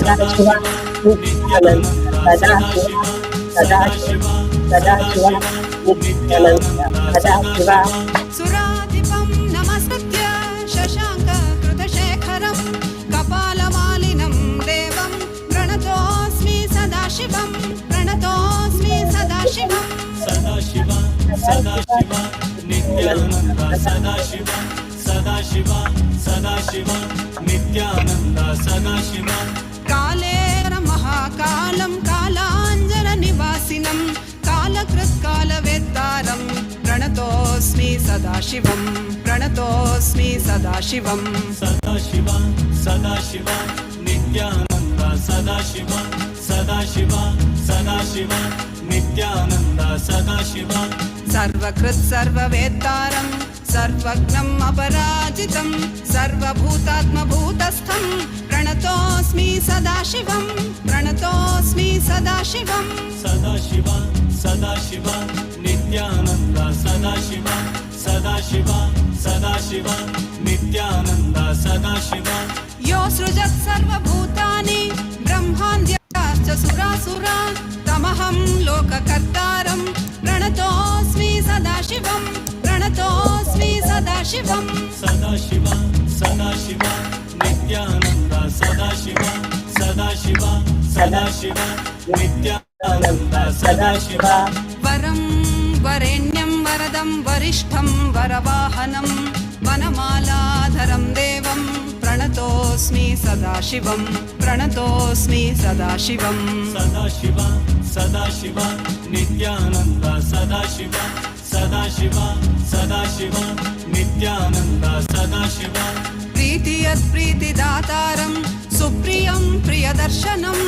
Sadashiva, Nityananda Sadashiva, Sadashiva, Sadashiva, Nityananda Sadashiva. Suradipam Namasatya Shashanka Krutashekharam Kapalamalinam Devam Pranatosmi Sadashivam Pranatosmi Sadashivam Sadashiva, Sadashiva, Nityananda Sadashiva, Sadashiva, Sadashiva, Nityananda Sadashiva. Kalera Mahakalam Kalanjana Nivasinam Kalakrit Kalavettaram Pranatosmi Sadashivam Pranatosmi Sadashivam Sadashiva, Sadashiva, Nityananda Sadashiva, Sadashiva, Sadashiva, Nityananda Sadashiva. Sarvakrit Sarvavettaram Sarvagnam Aparajitam Sarvabhutatma Bhutastham Pranatosmi Sadashivam Pranatosmi Sadashivam Sadashiva, Sadashiva, Nityananda Sadashiva, Sadashiva, Sadashiva, Nityananda Sadashiva. Yo srujat sarvabhutani brahmandhyascha surasura tamaham lokakartaram pranatosmi sadashivam pranatosmi sadashivam Sadashiva, Sadashiva, Nityananda Sadashiva, Sadashiva, Sadashiva, Nityananda Sadashiva. varam varenyam varadam varishtham varavahanam vanamaladharam devam pranatosmi sadashivam pranatosmi sadashivam Sadashiva, Sadashiva, Nityananda Sadashiva, Sadashiva, Sadashiva, Nityananda Sadashiva. Pritiyat Pritidataram Supriyam Priyadarshanam.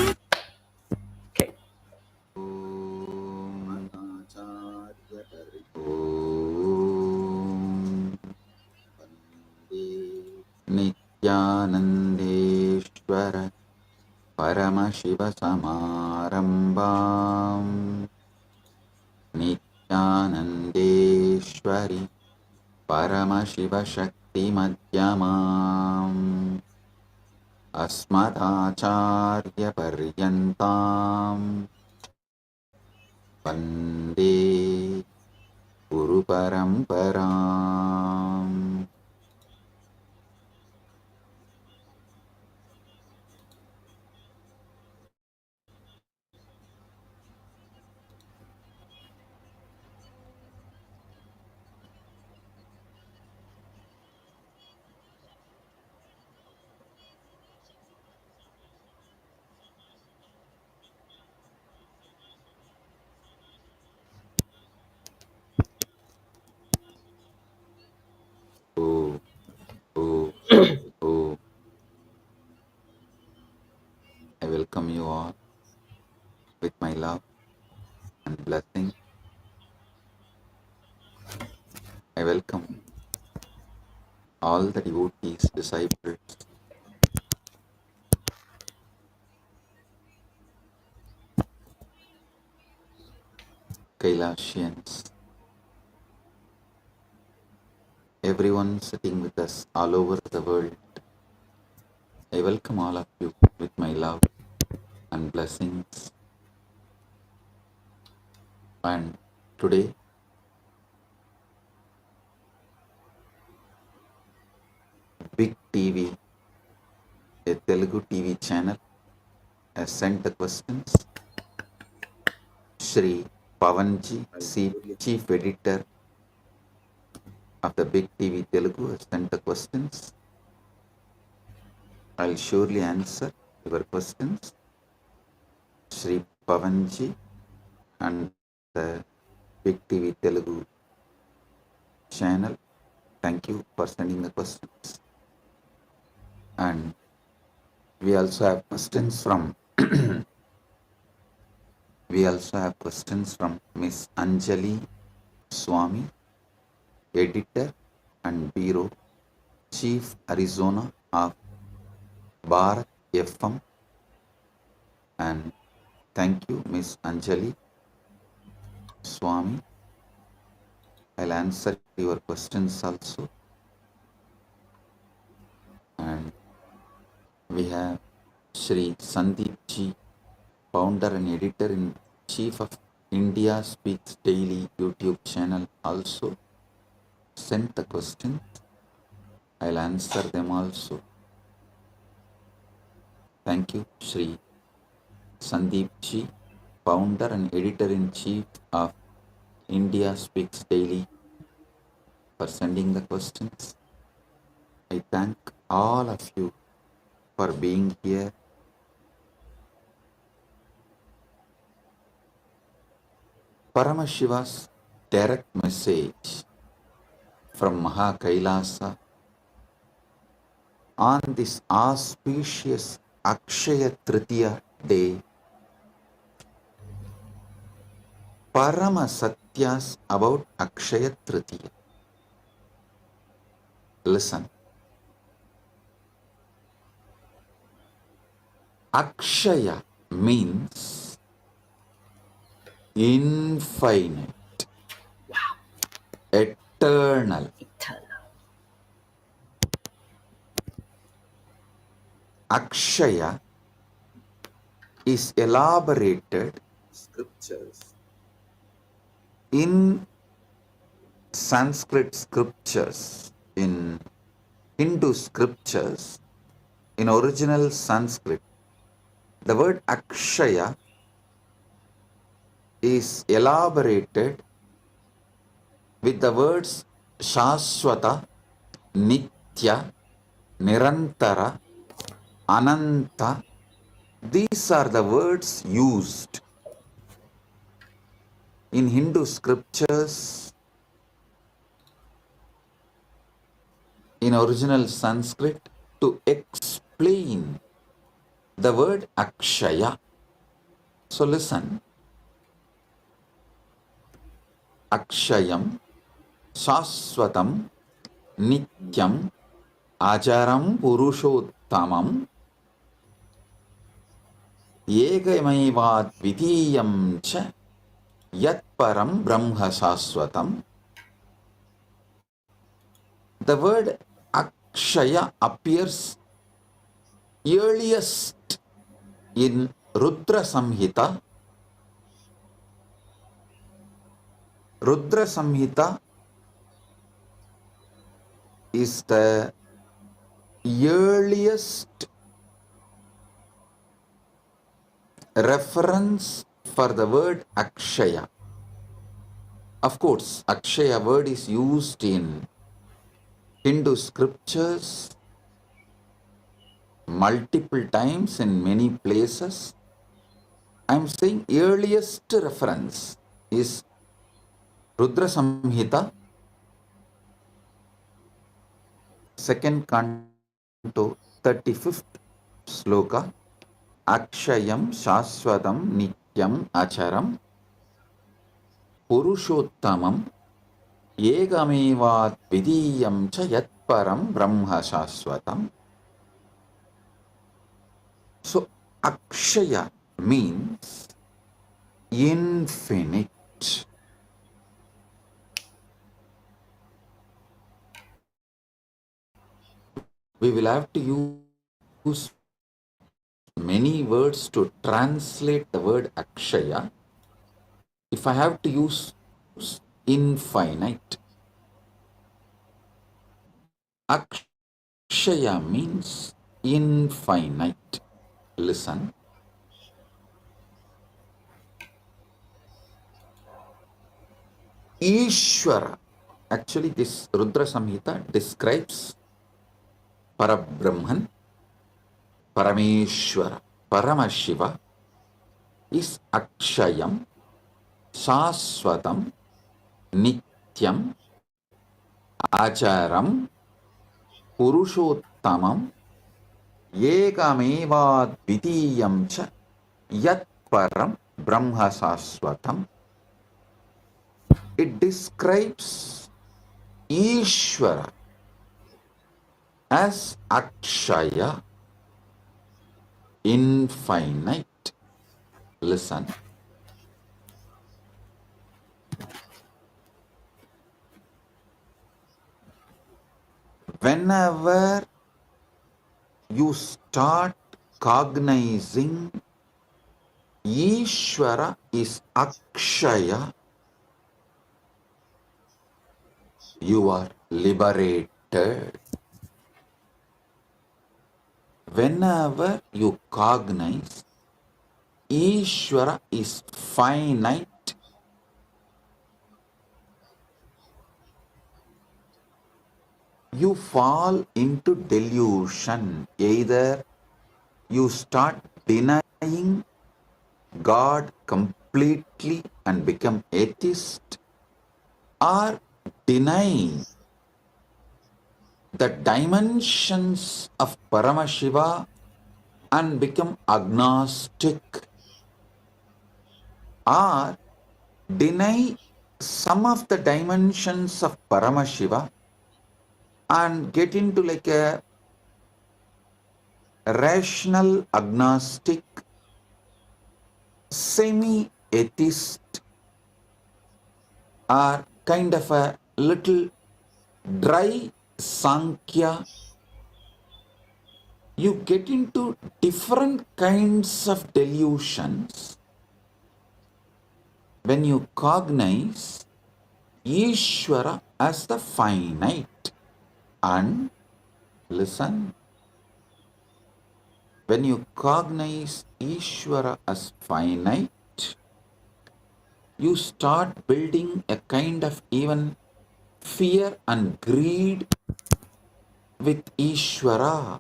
नित्यानन्देश्वर परमशिवसमारम्भां नित्यानन्देश्वरि परमशिवशक्तिमध्यमाम् अस्मदाचार्यपर्यन्तां वन्दे गुरुपरम्पराम्. I welcome you all with my love and blessing. I welcome all the devotees, disciples, Kailashians, everyone sitting with us all over the world. I welcome all of you with my love and blessings. And today, Big TV, a Telugu TV channel, has sent the questions. Shri Pavanji, Chief Editor of the Big TV Telugu, has sent the questions. I'll surely answer your questions. Shri Pavanji and the Big TV Telugu channel, thank you for sending the questions. And we also have questions from Miss Anjali Swami, Editor and Bureau Chief Arizona of Bharat FM. And thank you, Miss Anjali Swami. I'll answer your questions also. And we have Shri Sandeep Ji, founder and editor-in-chief of India Speaks Daily YouTube channel, also sent the questions. I'll answer them also. Thank you, Shri Sandeep Ji, founder and editor-in-chief of India Speaks Daily, for sending the questions. I thank all of you for being here. Paramashiva's direct message from Mahakailasa on this auspicious Akshaya Tritiya day. Parama Satyas about Akshaya Tritiya. Listen. Akshaya means infinite, eternal. Akshaya is elaborated scriptures in Sanskrit scriptures, in Hindu scriptures, in original Sanskrit. The word Akshaya is elaborated with the words Shashwata, Nitya, Nirantara, Ananta. These are the words used in Hindu scriptures, in original Sanskrit, to explain the word Akshaya. So listen. Akshayam, Shashwatam, Nityam, Ajaram, Purushottamam, Yegamaivad Vidiyam cha Yat Param Brahma Shashwatam. The word Akshaya appears earliest in Rudra Samhita. Rudra Samhita is the earliest reference for the word Akshaya. Of course, Akshaya word is used in Hindu scriptures multiple times in many places. I am saying earliest reference is Rudra Samhita, second canto, 35th sloka. Akshayam Shashwatam Nityam Acharam Purushottamam Yegamevat Vidiyam cha Yat Param Brahma Shashwatam. So Akshaya means infinite. We will have to use many words to translate the word Akshaya. If I have to use infinite, Akshaya means infinite. Listen. Ishvara. Actually, this Rudra Samhita describes Parabrahman, Parameshwara. Paramashiva is Akshayam, Shashwatam, Nityam, Acharam, Purushottamam, Yekamevad Vidiyam cha Yat Param Brahma Shashwatam. It describes Ishvara as Akshaya, infinite. Listen. Whenever you start cognizing Ishvara is Akshaya, you are liberated. Whenever you cognize Ishvara is finite, you fall into delusion. Either you start denying God completely and become atheist, or denying the dimensions of Paramashiva and become agnostic, or deny some of the dimensions of Paramashiva and get into like a rational agnostic, semi-atheist, or kind of a little dry Sankhya. You get into different kinds of delusions when you cognize Ishvara as the finite. And listen, when you cognize Ishvara as finite, you start building a kind of even fear and greed with Ishvara.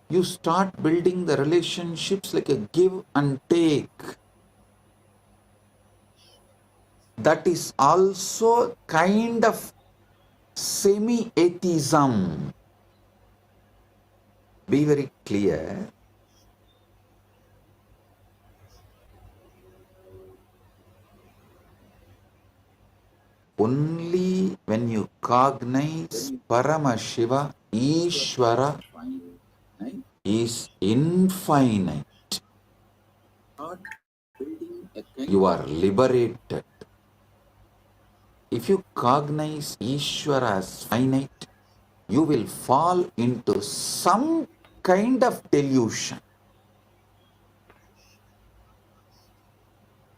You start building the relationships like a give and take. That is also kind of semi-atheism. Be very clear. Only when you cognize Paramashiva, Ishvara is infinite, you are liberated. If you cognize Ishvara as finite, you will fall into some kind of delusion.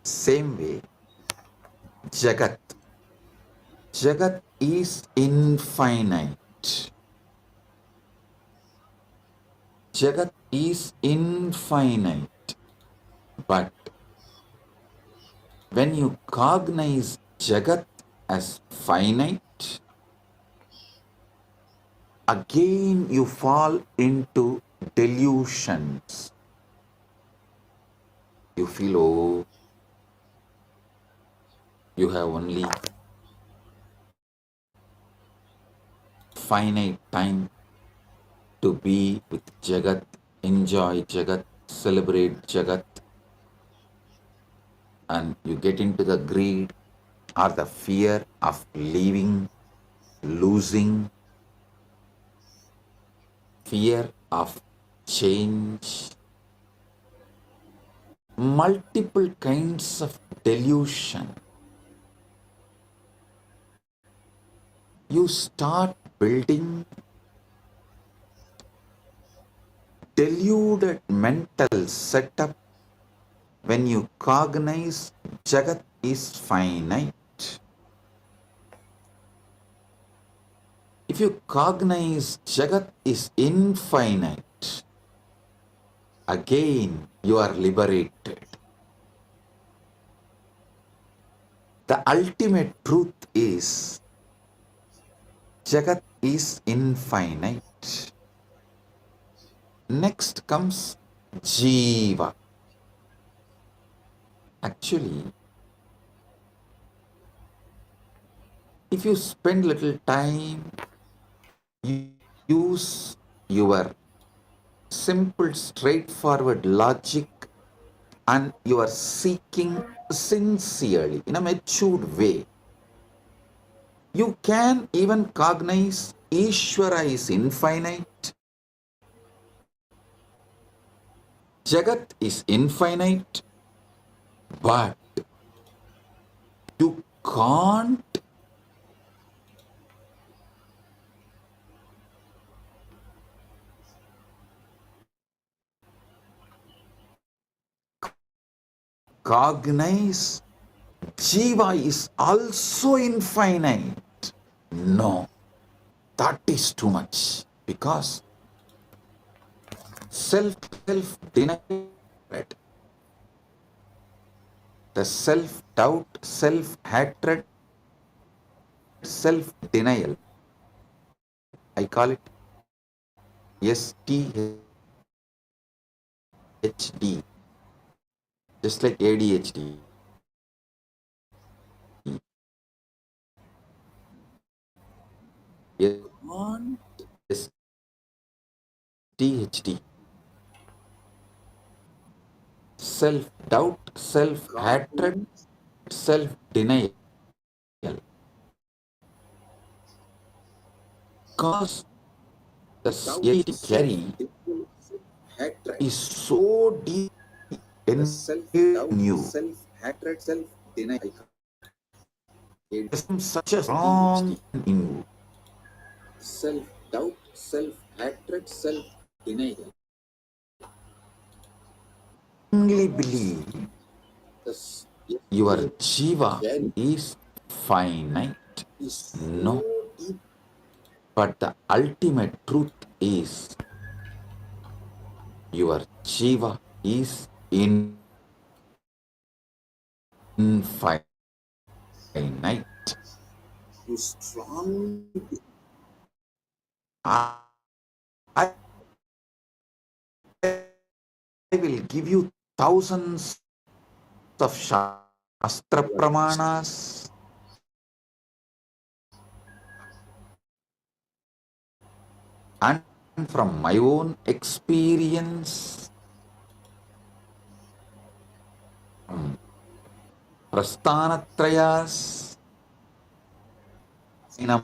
Same way, Jagat. Jagat is infinite. Jagat is infinite. But when you cognize Jagat as finite, again you fall into delusions. You feel, oh, you have only finite time to be with Jagat, enjoy Jagat, celebrate Jagat, and you get into the greed or the fear of leaving, losing, fear of change, multiple kinds of delusion. You start building deluded mental setup when you cognize Jagat is finite. If you cognize Jagat is infinite, again you are liberated. The ultimate truth is Jagat is infinite. Next comes Jiva. Actually, if you spend little time, you use your simple, straightforward logic, and you are seeking sincerely in a matured way, you can even cognize Ishvara is infinite, Jagat is infinite, but you can't cognize Jiva is also infinite. No, that is too much, because self-denial, the self-doubt, self-hatred, self-denial, I call it STHD, just like ADHD. SDHD, self-doubt, self-hatred, self-denial. Because the ADHD carry is so deep in you. There's such a strong in you. Self-doubt, self-hatred, self-denial. Strongly believe your jiva is finite. No, but the ultimate truth is your jiva is infinite. You strongly, I, I will give you thousands of Shastra Pramanas and from my own experience, from Prasthanatrayas, Inam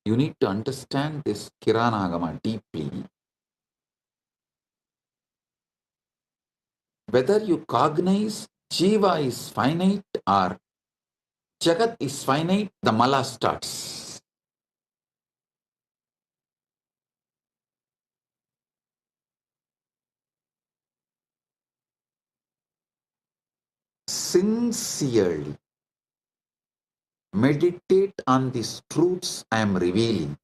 You need to understand this Kiranagama deeply. Whether you cognize Jiva is finite or Jagat is finite, the mala starts. Sincerely meditate on these truths I am revealing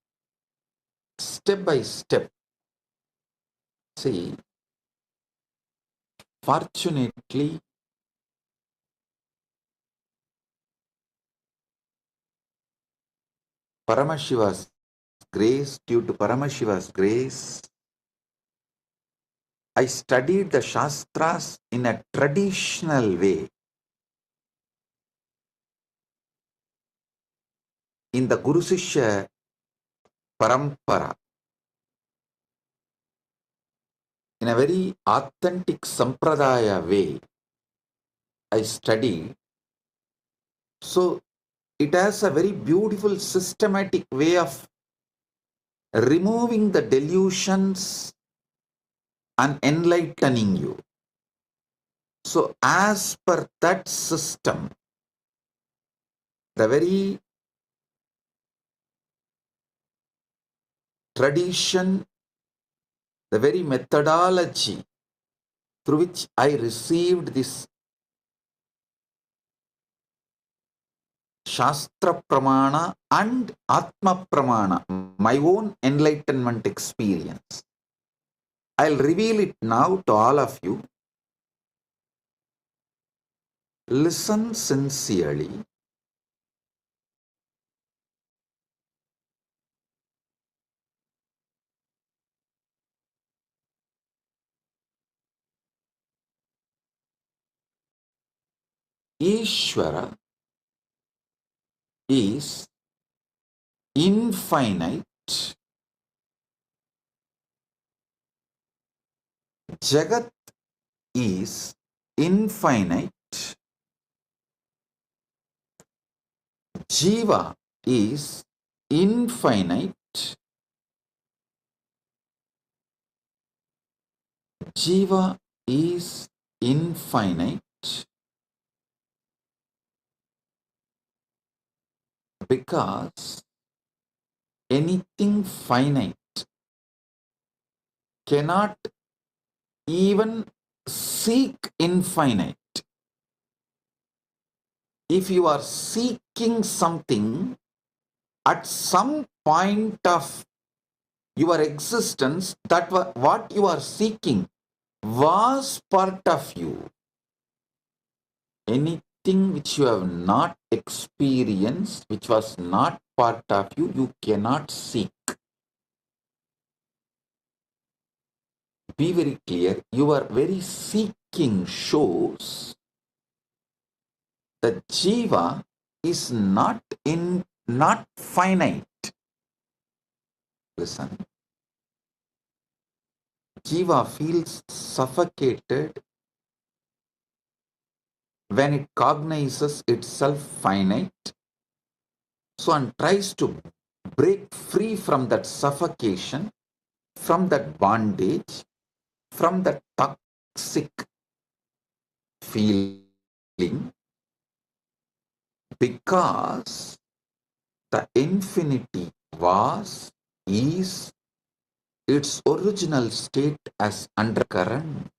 step by step. See, fortunately, Paramashiva's grace, due to Paramashiva's grace, I studied the Shastras in a traditional way, in the Guru Sishya Parampara, in a very authentic Sampradaya way. I studied. So it has a very beautiful systematic way of removing the delusions and enlightening you. So as per that system, the very tradition, the very methodology through which I received this Shastra Pramana and Atma Pramana, my own enlightenment experience. I'll reveal it now to all of you. Listen sincerely. Ishvara is infinite. Jagat is infinite. Jiva is infinite. Jiva is infinite because anything finite cannot even seek infinite. If you are seeking something at some point of your existence, that what you are seeking was part of you. Anything which you have not experienced, which was not part of you, you cannot seek. Be very clear, your very seeking shows that Jiva is not finite. Listen, Jiva feels suffocated when it cognizes itself finite, so and tries to break free from that suffocation, from that bondage, from that toxic feeling, because the infinity was, is its original state as undercurrent.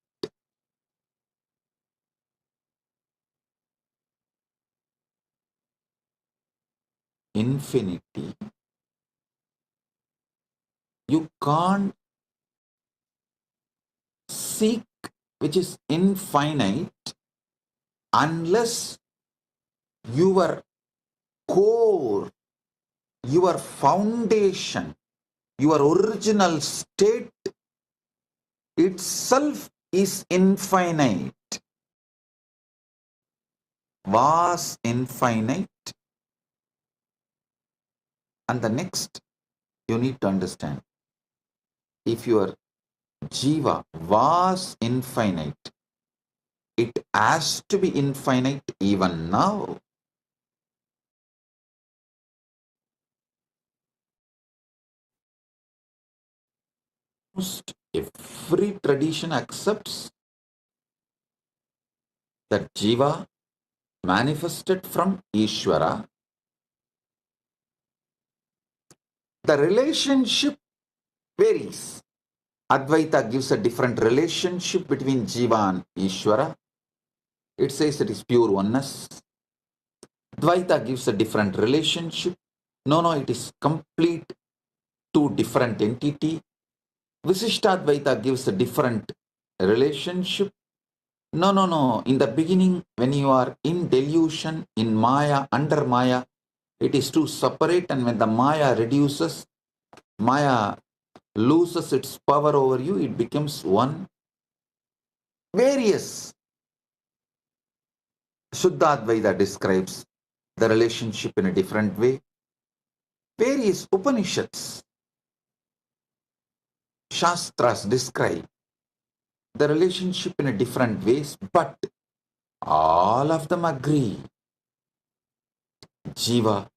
Infinity, you can't seek which is infinite unless your core, your foundation, your original state itself is infinite, was infinite. And the next you need to understand, if your Jiva was infinite, it has to be infinite even now. almost every tradition accepts that Jiva manifested from Ishvara. The relationship varies. Advaita gives a different relationship between Jiva and Ishvara. It says it is pure oneness. Dvaita gives a different relationship. No, it is complete two different entity. Visishtadvaita gives a different relationship. No. In the beginning, when you are in delusion, in Maya, under Maya, it is two separate, and when the Maya reduces, Maya loses its power over you, it becomes one. Various. Shuddhadvaita describes the relationship in a different way. Various Upanishads, Shastras describe the relationship in a different ways, but all of them agree. Jiva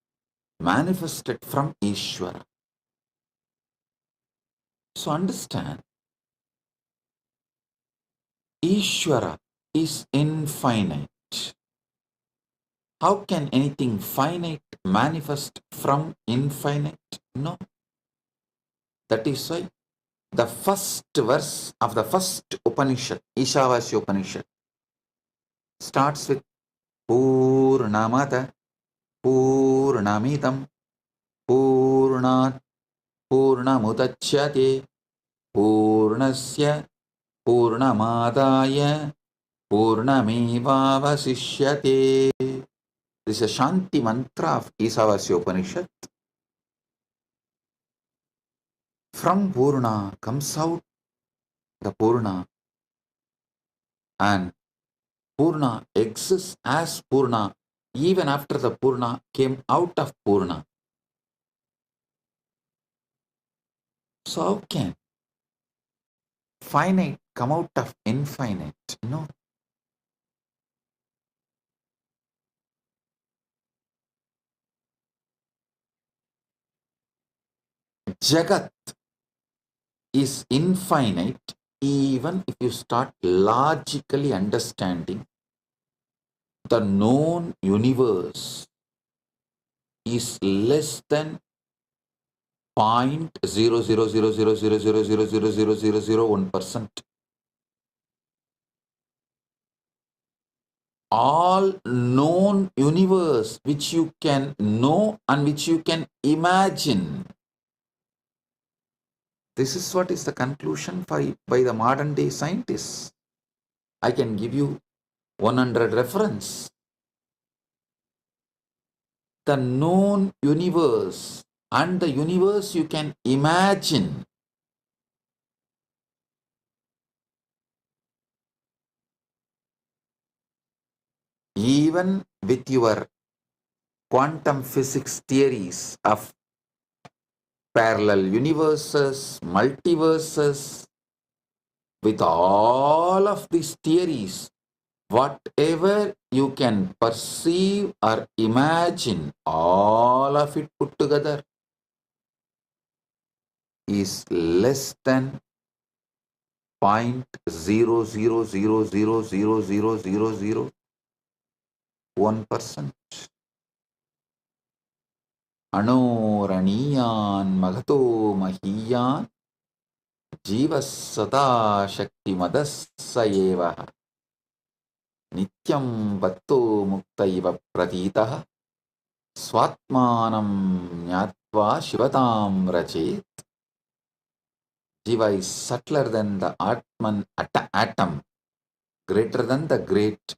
manifested from Ishvara. So understand, Ishvara is infinite. How can anything finite manifest from infinite? No. That is why the first verse of the first Upanishad, Ishavasya Upanishad, starts with Purnamata Purnamidam Purnat Purnamudachyate Purnasya Purnamadaya Purnamevavasishyate. This is a Shanti mantra of Ishavasya Upanishad. From Purna comes out the Purna, and Purna exists as Purna even after the Purna came out of Purna. So how can finite come out of infinite? No. Jagat is infinite even if you start logically understanding the known universe is less than 0.00000000001%. All known universe which you can know and which you can imagine. This is what is the conclusion by the modern day scientists. I can give you 100 reference. The known universe and the universe you can imagine. Even with your quantum physics theories of parallel universes, multiverses, with all of these theories, whatever you can perceive or imagine, all of it put together is less than 0.000000001%. Anoraniyan magato mahiyan jivas sada shakti madasayeva nityam vatto muktaiva pratitaha swatmanam nyatva shivatam rachet. Jiva is subtler than the Atman atom, greater than the great,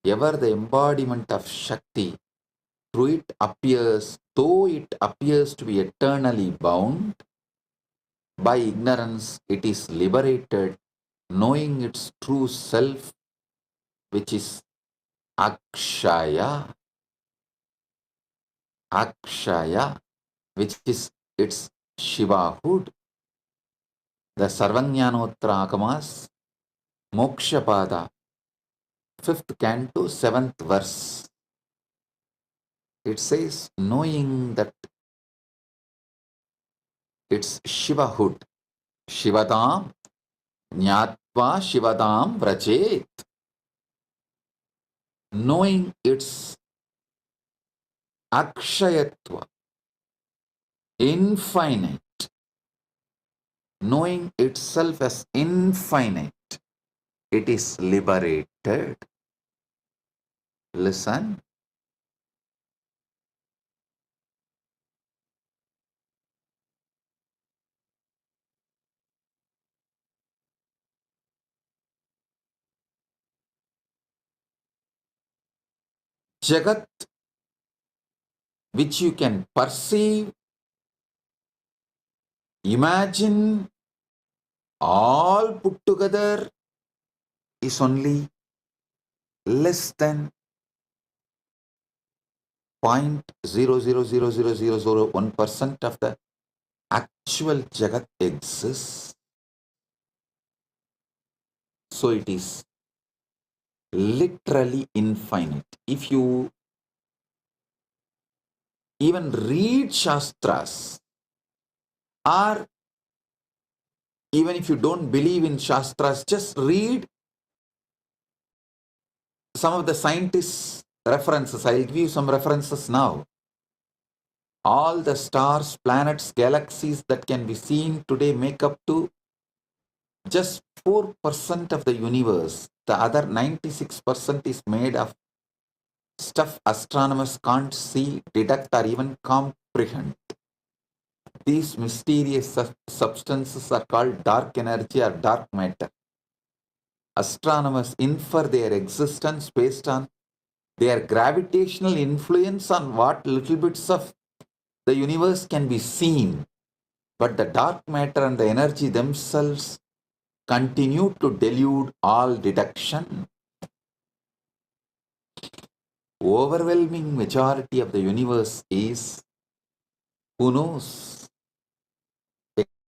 ever the embodiment of Shakti. Through it appears, though it appears to be eternally bound, by ignorance it is liberated, knowing its true self, which is Akshaya. Akshaya, which is its Shivahood. The Sarvanyanotra Akamas, Mokshapada, 5th canto, 7th verse. It says, knowing that its Shivahood, Shivatam Jnatva Shivadam Vrachet. Knowing its Akshayatva, infinite, knowing itself as infinite, it is liberated. Listen. Jagat, which you can perceive, imagine, all put together, is only less than 0.0000001% of the actual Jagat exists. So it is literally infinite. If you even read Shastras, or even if you don't believe in Shastras, just read some of the scientists' references. I'll give you some references now. All the stars, planets, galaxies that can be seen today make up to just 4% of the universe. The other 96% is made of stuff astronomers can't see, detect, or even comprehend. These mysterious substances are called dark energy or dark matter. Astronomers infer their existence based on their gravitational influence on what little bits of the universe can be seen. But the dark matter and the energy themselves continue to delude all deduction. Overwhelming majority of the universe is, who knows,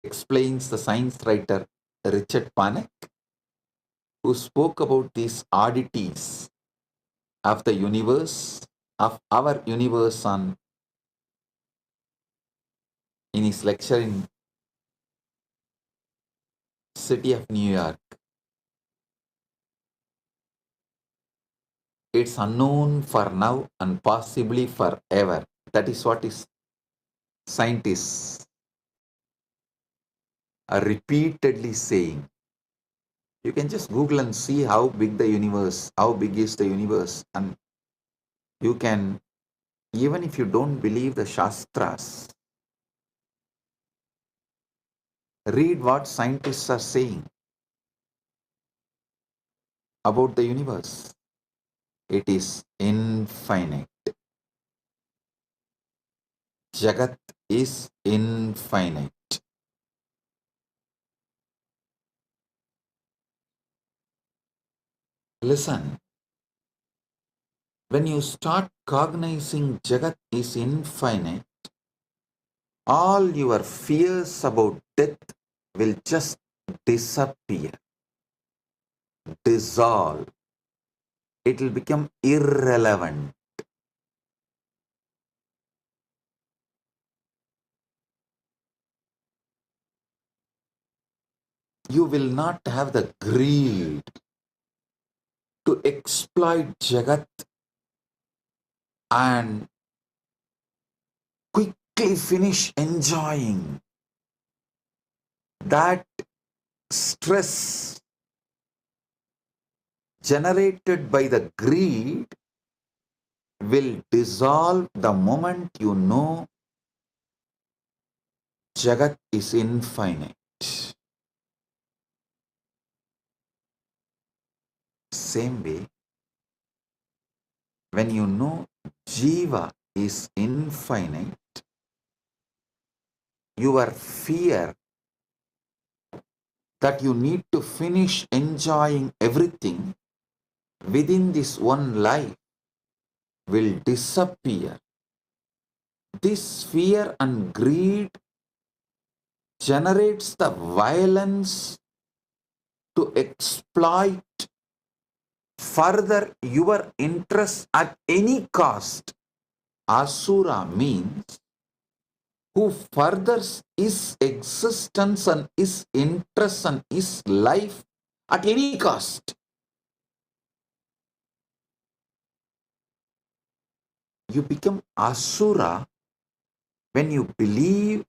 explains the science writer Richard Panek, who spoke about these oddities of the universe, of our universe, in his lecture in city of New York. It's unknown for now and possibly forever. That is what is scientists are repeatedly saying. You can just Google and see how big the universe, how big is the universe, and you can, even if you don't believe the Shastras, read what scientists are saying about the universe. It is infinite. Jagat is infinite. Listen, when you start cognizing Jagat is infinite, all your fears about death will just disappear, dissolve. It will become irrelevant. You will not have the greed to exploit Jagat and quickly finish enjoying. That stress generated by the greed will dissolve the moment you know Jagat is infinite. Same way, when you know Jiva is infinite, your fear that you need to finish enjoying everything within this one life will disappear. This fear and greed generates the violence to exploit further your interest at any cost. Asura means who furthers his existence and his interest and his life at any cost. You become asura when you believe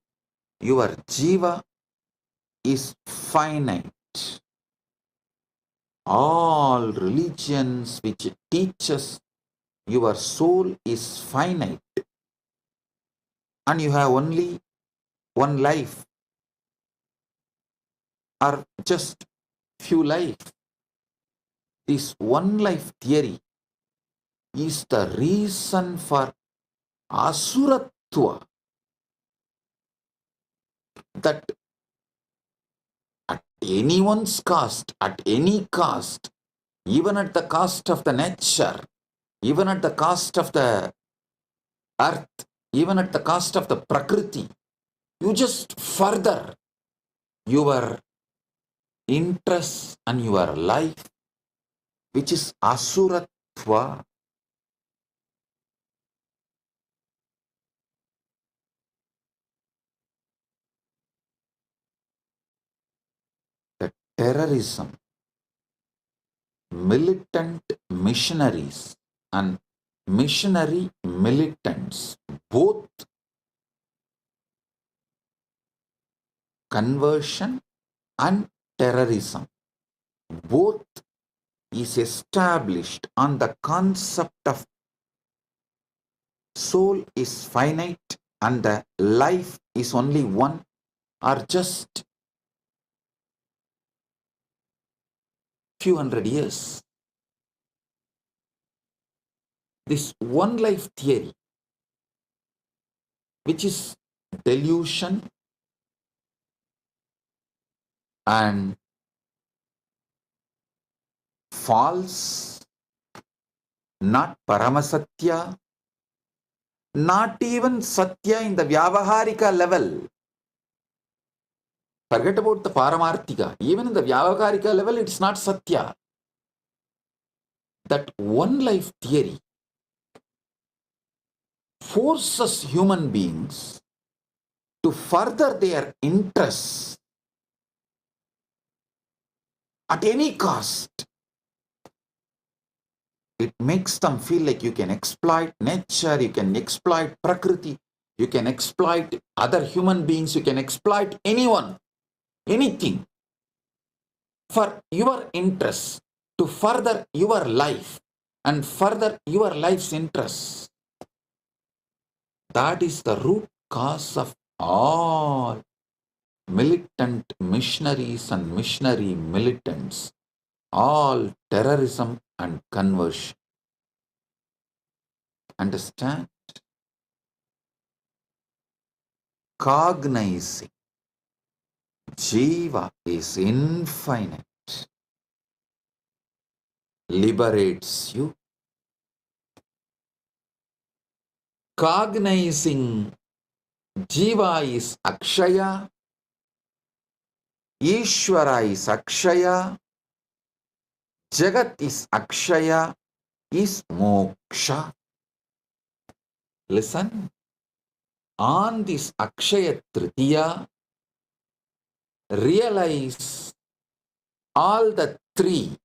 your jiva is finite. All religions which teaches your soul is finite and you have only one life or just few life. This one life theory is the reason for asuratva, that at anyone's cost, at any cost, even at the cost of the nature, even at the cost of the earth, even at the cost of the prakriti, you just further your interest and your life, which is asuratva. The terrorism, militant missionaries and missionary militants, both conversion and terrorism, both is established on the concept of soul is finite and the life is only one or just few hundred years. This one life theory, which is delusion and false, not paramasatya, not even satya in the vyavaharika level. Forget about the paramarthika. Even in the vyavaharika level, it's not satya. That one life theory forces human beings to further their interests at any cost. It makes them feel like you can exploit nature, you can exploit prakriti, you can exploit other human beings, you can exploit anyone, anything for your interests, to further your life and further your life's interests. That is the root cause of all militant missionaries and missionary militants, all terrorism and conversion. Understand? Cognizing Jiva is infinite, liberates you. Cognizing Jiva is Akshaya, Ishvara is Akshaya, Jagat is Akshaya, is Moksha. Listen, on this Akshaya Tritiya, realize all the three,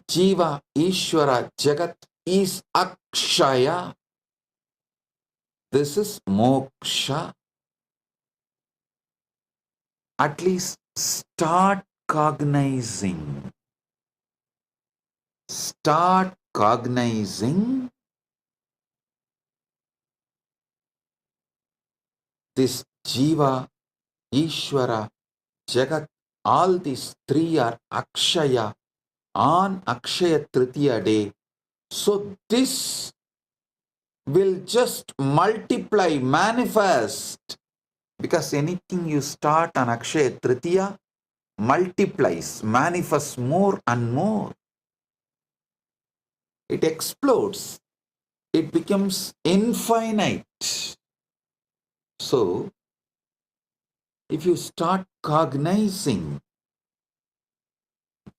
Jiva, Ishvara, Jagat, is Akshaya. This is Moksha. At least start cognizing. Start cognizing this Jiva, Ishvara, Jagat, all these three are Akshaya on Akshaya Tritiya day. So this will just multiply, manifest, because anything you start on Akshaya Tritiya multiplies, manifests more and more. It explodes. It becomes infinite. So, if you start cognizing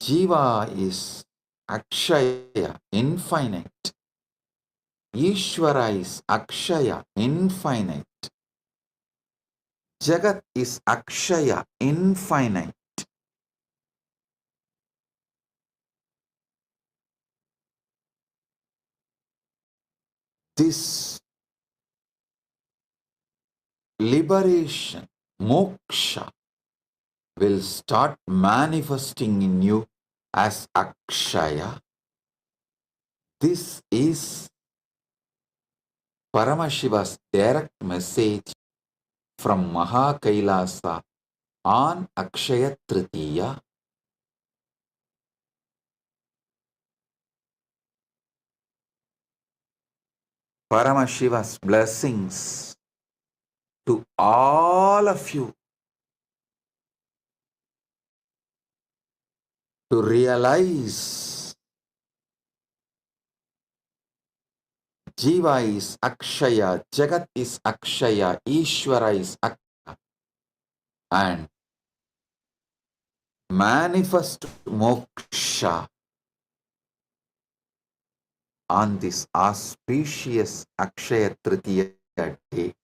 Jiva is Akshaya, infinite. Ishvara is Akshaya, infinite. Jagat is Akshaya, infinite. This liberation, moksha, will start manifesting in you as Akshaya. This is Paramashiva's direct message from Mahakailasa on Akshaya Tritiya. Paramashiva's blessings to all of you to realize Jiva is Akshaya, Jagat is Akshaya, Ishvara is Akshaya, and manifest moksha on this auspicious Akshaya Tritiya day.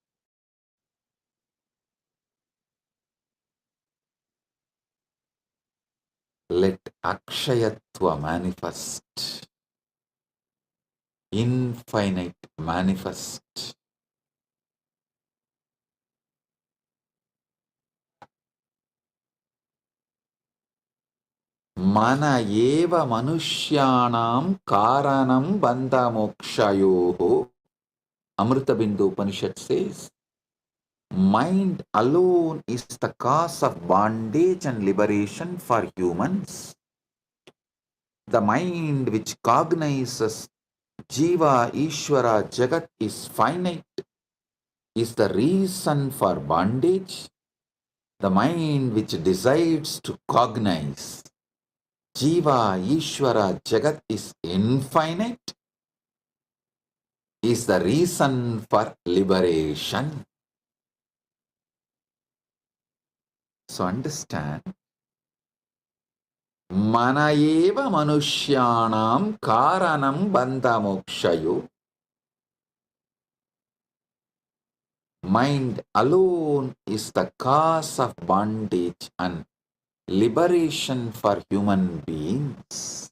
Let Akshayatva manifest, infinite manifest. Mana eva manushyanam karanam bandha mokshayoho. Amrita Bindu Upanishad says, mind alone is the cause of bondage and liberation for humans. The mind which cognizes Jiva, Ishvara, Jagat is finite is the reason for bondage. The mind which decides to cognize Jiva, Ishvara, Jagat is infinite is the reason for liberation. So understand, mana eva manushyanam karanam bandha mokshayo. Mind alone is the cause of bondage and liberation for human beings.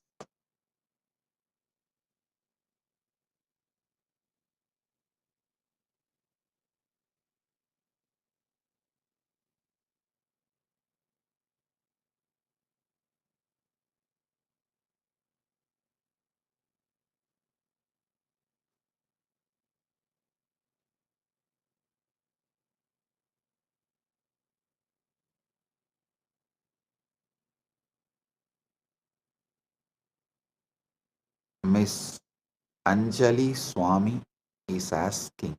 Miss Anjali Swami is asking,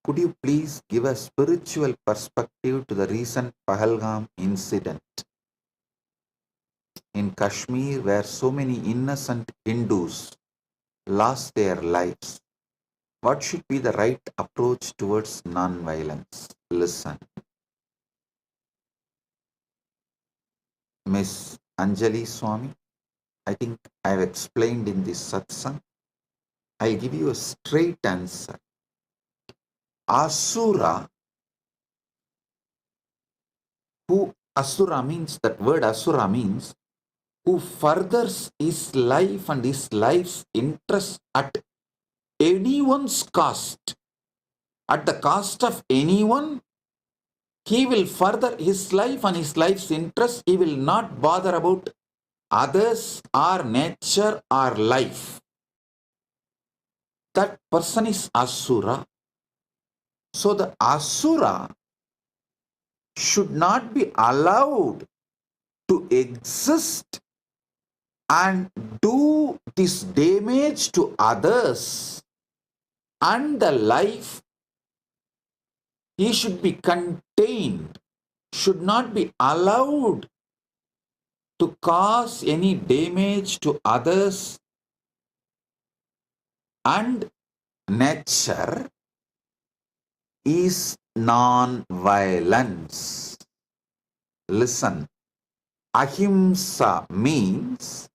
could you please give a spiritual perspective to the recent Pahalgam incident in Kashmir where so many innocent Hindus lost their lives? What should be the right approach towards non-violence? Listen. Miss Anjali Swami, I think I have explained in this satsang. I'll give you a straight answer. Asura, who Asura means, that word Asura means, who furthers his life and his life's interest at anyone's cost, at the cost of anyone, he will further his life and his life's interest. He will not bother about others or nature or life. That person is Asura. So the Asura should not be allowed to exist and do this damage to others and the life. He should be contained, should not be allowed to cause any damage to others and nature is non-violence. Listen, ahimsa means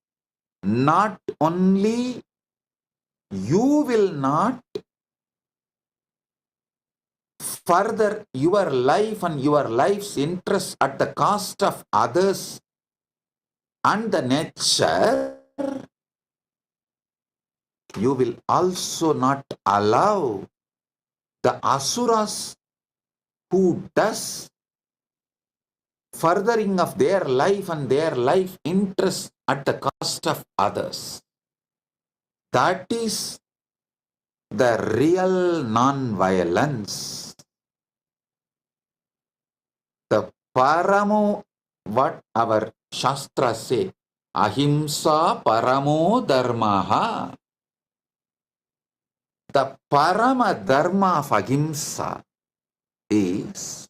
not only you will not further your life and your life's interest at the cost of others and the nature, you will also not allow the asuras who does furthering of their life and their life interest at the cost of others. That is the real non-violence. The paramo, what our Shastra say, ahimsa paramo dharmaha. The parama dharma of ahimsa is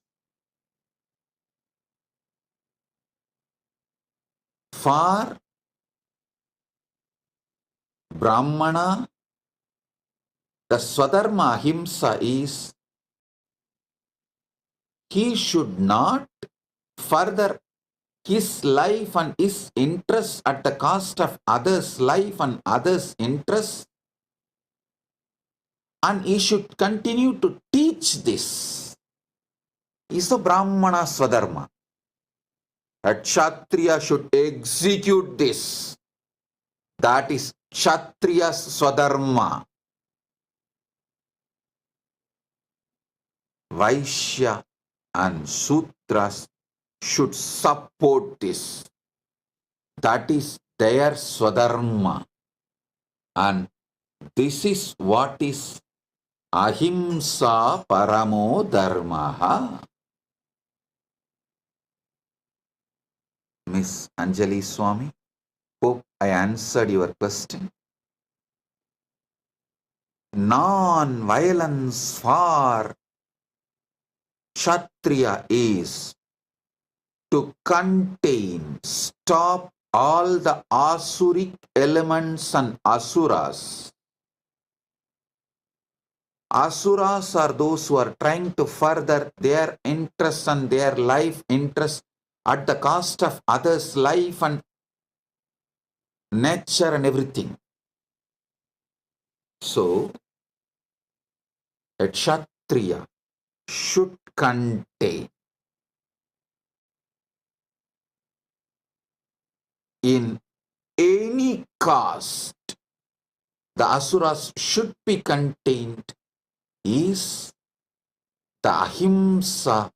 for Brahmana. The swadharma ahimsa is he should not further his life and his interests at the cost of others' life and others' interests, and he should continue to teach this. Is the Brahmana Swadharma. A Kshatriya should execute this. That is Kshatriya's Swadharma. Vaishya and Sudras should support this. That is their Swadharma. And this is what is Ahimsa Paramo Dharmaha. Miss Anjali Swami, hope I answered your question. Non-violence for Kshatriya is to contain, stop all the asuric elements and asuras. Asuras are those who are trying to further their interests and their life interests at the cost of others' life and nature and everything. So, a Kshatriya should contain in any cost. The asuras should be contained is the ahimsa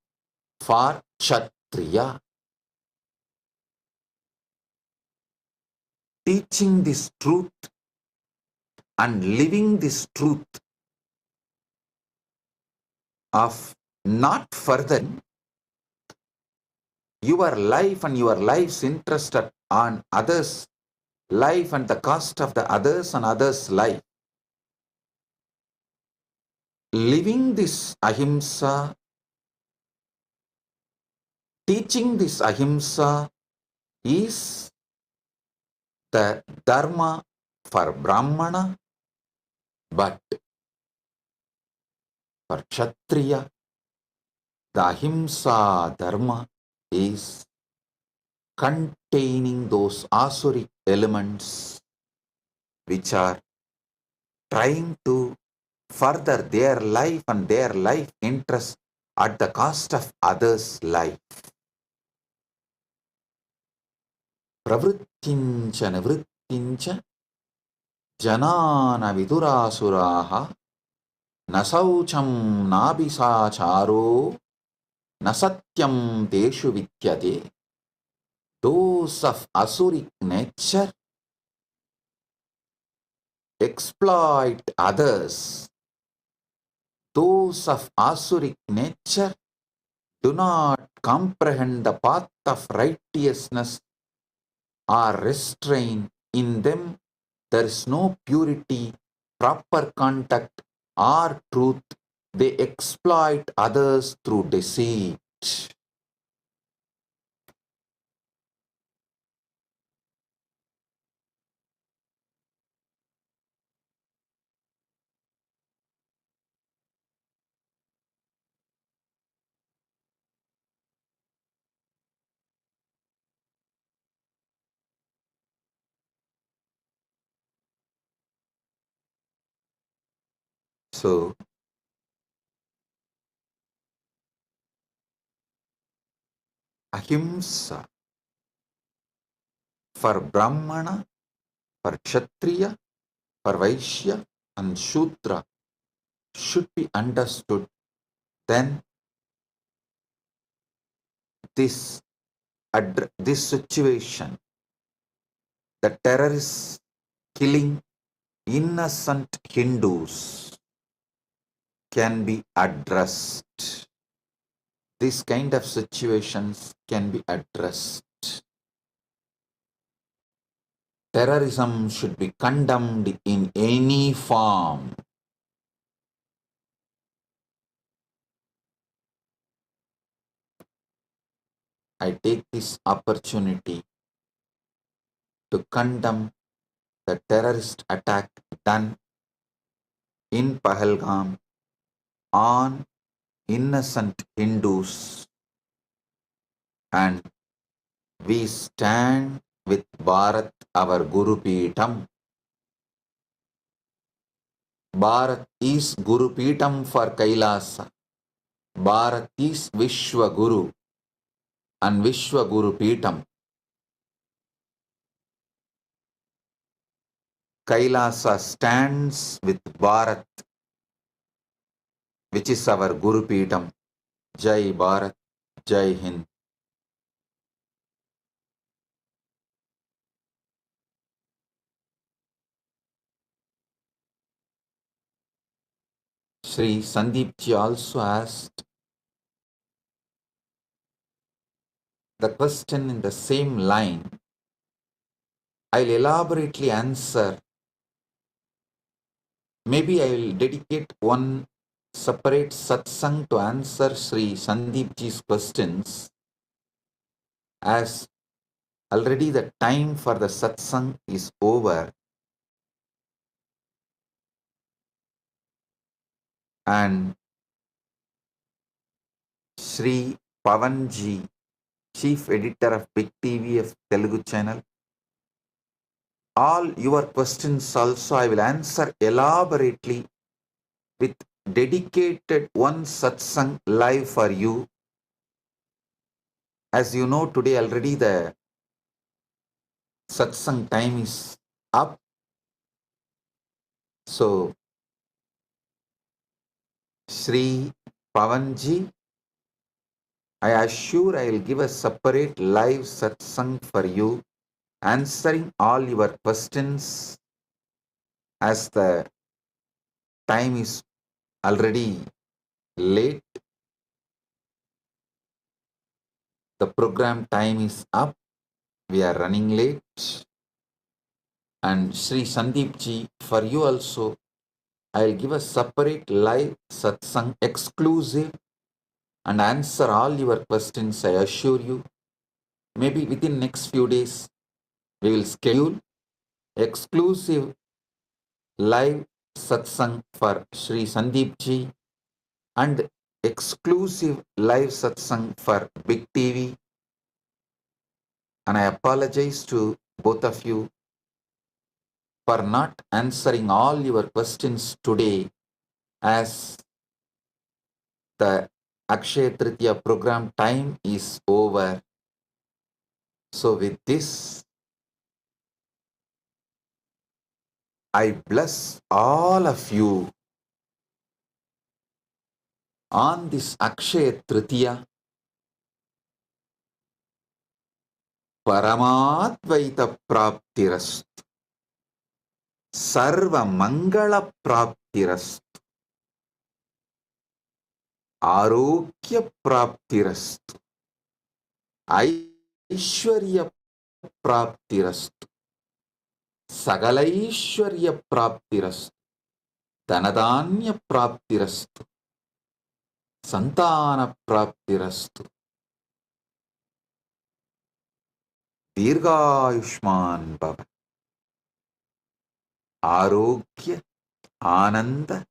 for Kshatriya. Teaching this truth and living this truth of not furthering your life and your life's interest on others' life and the cost of the others and others' life. Living this ahimsa, teaching this ahimsa is the dharma for Brahmana, but for Kshatriya, the ahimsa dharma is containing those asuric elements which are trying to further their life and their life interest at the cost of others' life. Pravrittincha nivrittincha janana vidurasuraha nasaucham nabisacharo nasatyam teshu vidyate. Those of asuric nature exploit others. Those of asuric nature do not comprehend the path of righteousness or restrain. In them there is no purity, proper contact, or truth. They exploit others through deceit. So, ahimsa for Brahmana, for Kshatriya, for Vaishya and Shudra should be understood, then this situation, the terrorists killing innocent Hindus, can be addressed. This kind of situations can be addressed. Terrorism should be condemned in any form. I take this opportunity to condemn the terrorist attack done in Pahalgam on innocent Hindus, and we stand with Bharat, our Guru Peetam. Bharat is Guru Peetam for Kailasa. Bharat is Vishwa Guru and Vishwa Guru Peetam. Kailasa stands with Bharat, which is our Guru Peetam. Jai Bharat, Jai Hind. Sri Sandeep ji also asked the question in the same line. I'll elaborately answer. Maybe I will dedicate one separate satsang to answer Sri Sandeep ji's questions, as already the time for the satsang is over, and Sri Pavan ji, Chief Editor of Big TV of Telugu channel, all your questions also I will answer elaborately with dedicated one satsang live for you. As you know, today already the satsang time is up. So, Sri Pavanji, I assure I will give a separate live satsang for you, answering all your questions, as the time is already late. The program time is up. We are running late. And Sri Sandeep ji, for you also, I will give a separate live satsang exclusive and answer all your questions, I assure you. Maybe within next few days, we will schedule exclusive live satsang for Sri Sandeep ji and exclusive live satsang for Big TV. And I apologize to both of you for not answering all your questions today, as the Akshaya Tritiya program time is over. So with this, I bless all of you on this Akshaya Tritiya. Paramatvaita Praptirastu, Sarva Mangala Praptirastu, Arogya Praptirastu, Aishwarya Praptirastu, Sagalaishwarya Praptirastu, Dhanadanya Praptirastu, Santana Praptirastu, Dirghayushman Bhava, Arogya, Ananda,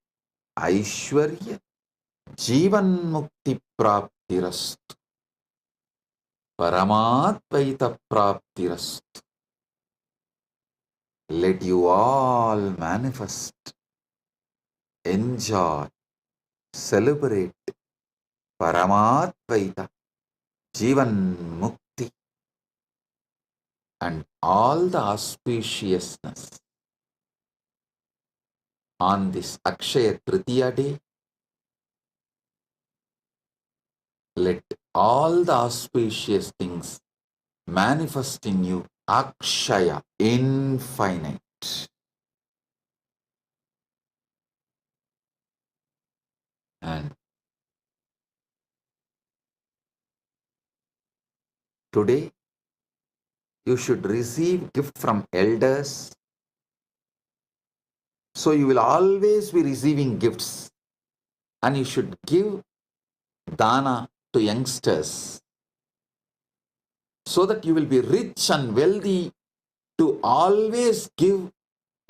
Aishwarya, Jivan Mukti Praptirastu, Paramatvaita Praptirastu. Let you all manifest, enjoy, celebrate Paramatvaita, Jivan Mukti, and all the auspiciousness on this Akshaya Tritiya day. Let all the auspicious things manifest in you, Akshaya, infinite. And today, you should receive gift from elders. So you will always be receiving gifts. And you should give dana to youngsters so that you will be rich and wealthy to always give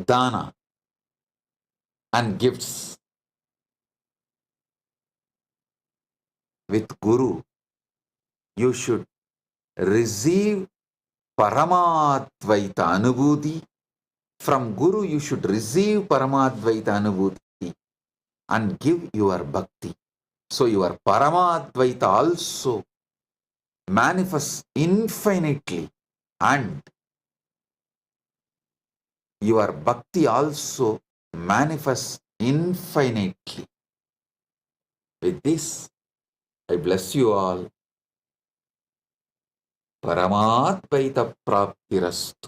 dana and gifts. With Guru, you should receive Paramadvaita Anubhuti. From Guru, you should receive Paramadvaita Anubhuti and give your bhakti. So your Paramadvaita also manifests infinitely, and your bhakti also manifests infinitely. With this, I bless you all. Paramadvaita Praptirastu.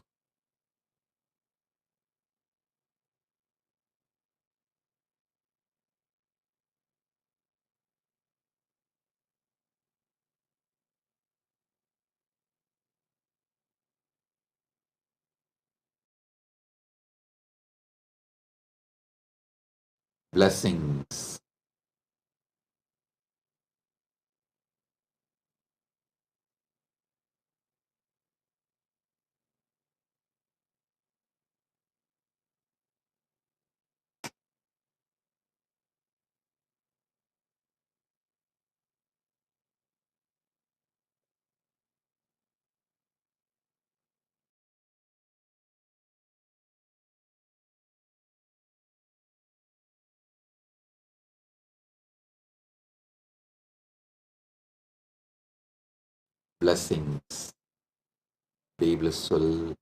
Blessings. Blessings. Be blissful.